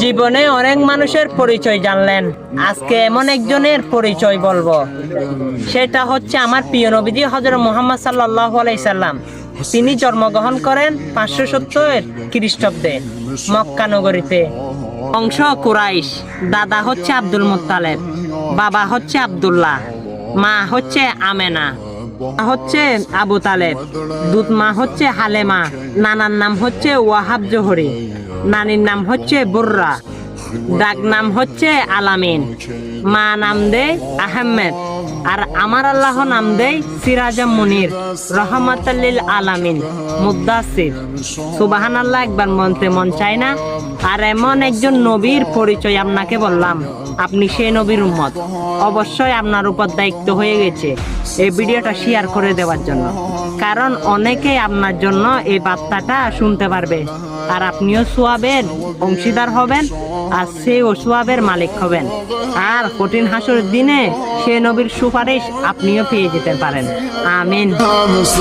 জীবনে অনেক মানুষের পরিচয় জানলেন, আজকে এমন একজনের পরিচয় বলবো। সেটা হচ্ছে আমার প্রিয় নবীজি হযরত মুহাম্মদ সাল্লাল্লাহু আলাইহি সাল্লাম। তিনি জন্মগ্রহণ করেন 570 খ্রিস্টাব্দে মক্কা নগরীতে। বংশ কুরাইশ, দাদা হচ্ছে আব্দুল মুত্তালিব, বাবা হচ্ছে আব্দুল্লাহ, মা হচ্ছে আমেনা, হচ্ছে আবু তালেব, দুধ মা হচ্ছে হালেমা, নানার নাম হচ্ছে ওয়াহাব জোহরি, নানির নাম হচ্ছে বুররা, ডাক নাম হচ্ছে আলামিন, মা নাম দেয় আহমেদ, আর আমার আল্লাহ নাম দেয় সিরাজাম মুনির, রহমাতাল্লিল আলামিন, মুদ্দাসির। সুবহানাল্লাহ একবার মনতে মন চায় না? আর এমন একজন নবীর পরিচয় আপনাকে বললাম, আপনি সেই নবীর উম্মত। অবশ্যই আপনার উপর দায়িত্ব হয়ে গেছে এই ভিডিওটা শেয়ার করে দেওয়ার জন্য, কারণ অনেকেই আপনার জন্য এই বার্তাটা শুনতে পারবে, আর আপনিও সোয়াবের অংশীদার হবেন, আর সেও সোয়াবের মালিক হবেন, আর কঠিন হাসরের দিনে সে নবীর সুপারিশ আপনিও পেয়ে যেতে পারেন। আমিন।